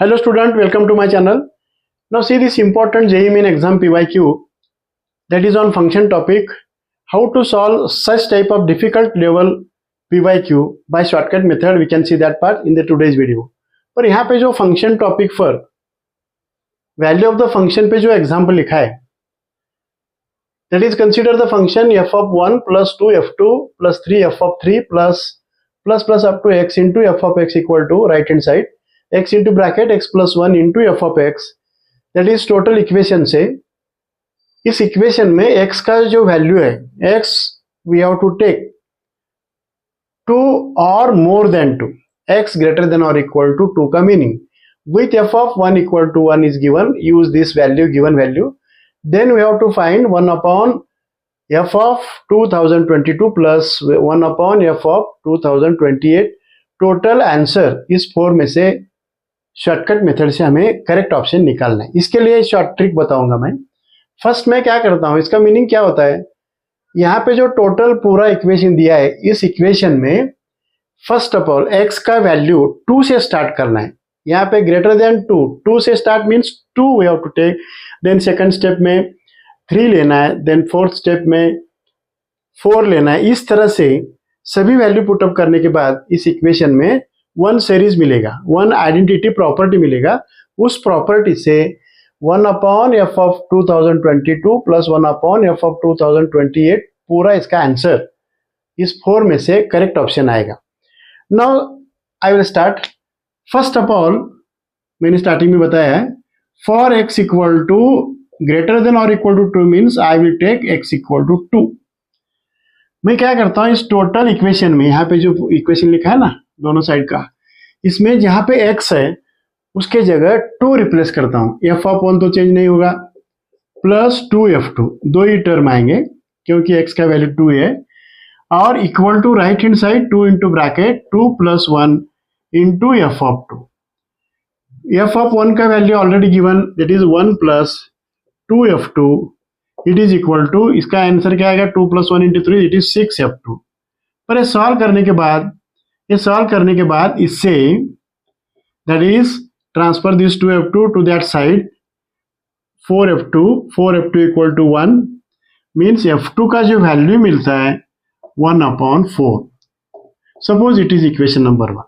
Hello student, welcome to my channel. Now see this important JEE Main exam PYQ that is on function topic. How to solve such type of difficult level PYQ by shortcut method. We can see that part in the today's video. पर यहाँ पे जो function topic पर value of the function पे जो example लिखा है, that is consider the function f of 1 plus 2 f2 plus 3 f of 3 plus up to x into f of x equal to right hand side x into bracket x plus 1 into f of x, that is total equation से इस equation में x का जो value है x we have to take 2 or more than 2, x greater than or equal to 2 का meaning with f of 1 equal to 1 is given, use this value, given value, then we have to find 1 upon f of 2022 plus 1 upon f of 2028. Total answer इस 4 में से shortcut method से हमें correct option निकालना है. इसके लिए short trick बताऊंगा मैं. फर्स्ट मैं क्या करता हूं, इसका मीनिंग क्या होता है, यहाँ पे जो टोटल पूरा इक्वेशन दिया है इस इक्वेशन में फर्स्ट ऑफ ऑल x का वैल्यू 2 से स्टार्ट करना है. यहाँ पे ग्रेटर देन 2 से start means 2 we have to take, then second step में 3 लेना है, देन फोर्थ स्टेप में 4 लेना है. इस तरह से सभी वैल्यू पुटअप करने के बाद इस इक्वेशन में वन सीरीज मिलेगा, वन आइडेंटिटी प्रॉपर्टी मिलेगा. उस प्रॉपर्टी से 1 upon f of 2022 plus 1 upon f of 2028 पूरा इसका आंसर इस 4 में से करेक्ट ऑप्शन आएगा. Now I will start. First of all मैंने स्टार्टिंग में बताया है for x equal to greater than और equal to 2 means I will take x equal to 2. मैं क्या करता हूं, इस टोटल इक्वेशन में यहाँ पे जो इक्वेशन लिखा है ना दोनों साइड का, इसमें जहां पे x है उसके जगह 2 रिप्लेस करता हूं. f ऑफ 1 तो चेंज नहीं होगा, प्लस 2f2 दो ही टर्म आएंगे क्योंकि x का वैल्यू 2 है, और equal to right hand side 2 into bracket 2 plus 1 into f of 2. F of 1 का value already given, that is 1 plus 2f2, it is equal to, इसका आंसर क्या आएगा 2 plus 1 into 3, it is 6f2. पर ये solve करने के बाद इससे that is transfer this 2f2 to that side 4f2 equal to 1 means f2 का जो वैल्यू मिलता है 1 upon 4. Suppose it is equation number 1.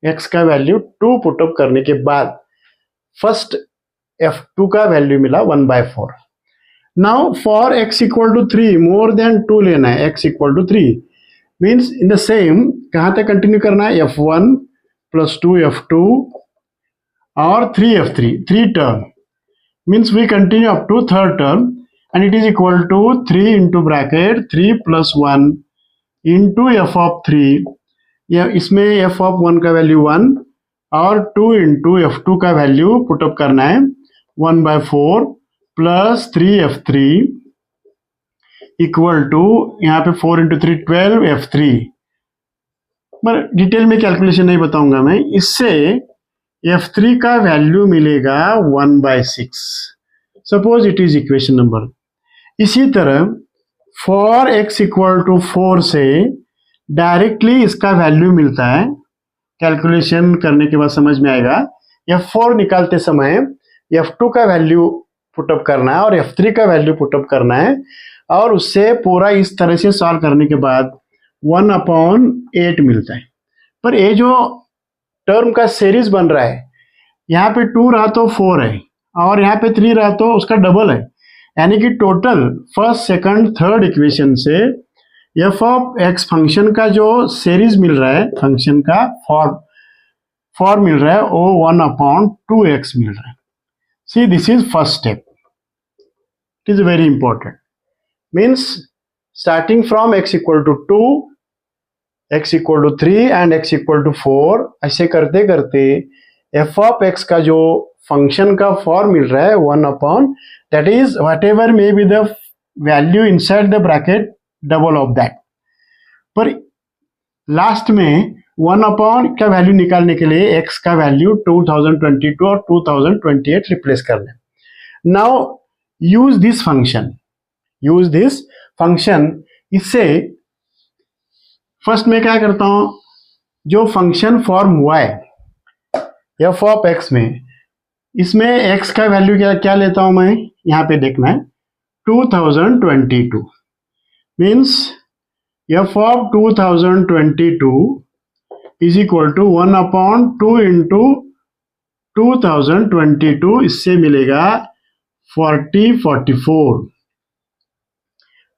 x का वैल्यू 2 पुटअप करने के बाद फर्स्ट f2 का वैल्यू मिला 1/4. Now for x equal to 3 more than 2 लेना है, x equal to 3 means in the same कहां तक कंटिन्यू करना है, f1 प्लस 2f2 और 3f3, 3 term means we continue up to third term and it is equal to 3 into bracket 3 plus 1 into f of 3. इसमें F of 1 का value 1 और 2 into f2 का value put up करना है 1/4 plus 3f3 equal to यहाँ पे 4 into 3 12f3. पर detail में कैलकुलेशन नहीं बताऊंगा मैं. इससे f3 का वैल्यू मिलेगा 1/6. Suppose it is equation number. इसी तरह फॉर x इक्वल टू 4 से डायरेक्टली इसका वैल्यू मिलता है, कैलकुलेशन करने के बाद समझ में आएगा. f4 निकालते समय f2 का वैल्यू पुटअप करना है और f3 का वैल्यू पुटअप करना है, और उससे पूरा इस तरह से सॉल्व करने के बाद 1 अपॉन 8 मिलता है. पर ये जो टर्म का सीरीज बन रहा है, यहाँ पे 2 रहा तो 4 है और यहाँ पे 3 रहा तो उसका डबल है, यानी कि total first second third equation से एफ ऑफ एक्स फंक्शन का जो सीरीज मिल रहा है, फंक्शन का फॉर्म मिल रहा है वो 1 अपॉन 2x मिल रहा है. See this is first step, it is very important. Means starting from x equal to 2, x equal to 3 and x equal to 4, ऐसे करते करते एफ ऑफ एक्स का जो फंक्शन का फॉर्म मिल रहा है 1 upon, that is what ever may be the value inside the bracket double of that. पर last में 1 अपॉन का वैल्यू निकालने के लिए x का वैल्यू 2022 और 2028 रिप्लेस कर लें. Now use this function. इससे फर्स्ट में क्या करता हूं, जो फंक्शन फॉर्म हुआ है एफ ऑफ एक्स में, इसमें x का वैल्यू क्या क्या लेता हूं मैं, यहाँ पे देखना है 2022 means f of 2022 is equal to 1/2 into 2022, इससे मिलेगा 4044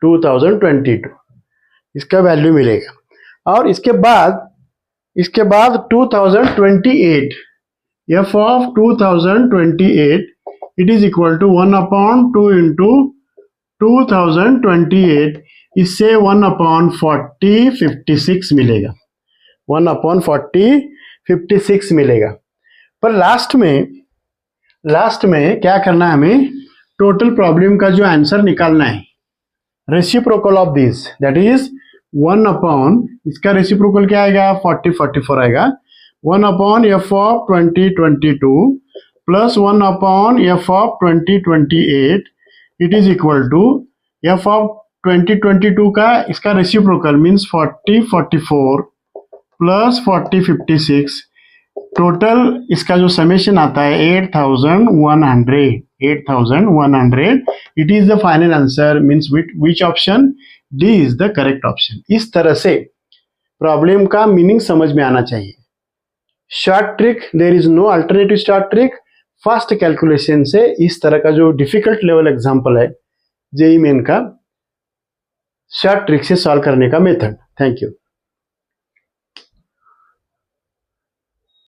2022 इसका वैल्यू मिलेगा। और इसके बाद 2028 f of 2028 it is equal to 1/2 into 2028, इससे 1/40 56 मिलेगा, 1/40 56 मिलेगा। पर लास्ट में क्या करना है, हमें टोटल प्रॉब्लम का जो आंसर निकालना है, reciprocal of this that is 1/, इसका रेसिप्रोकल क्या आएगा 44 आएगा, 1/f of 2022 plus 1/f of 2028 it is equal to f of 2022 का इसका रेसिप्रोकल मीन्स 44 प्लस 56, टोटल इसका जो समेशन आता है 8100, it is the final answer means which option, D is the correct option. इस तरह से प्रॉब्लम का मीनिंग समझ में आना चाहिए। Short trick, there is no alternative short trick, fast calculation से इस तरह का जो डिफिकल्ट लेवल एग्जाम्पल है जेईई मेन का, शॉर्ट ट्रिक से सॉल्व करने का मेथड। Thank you.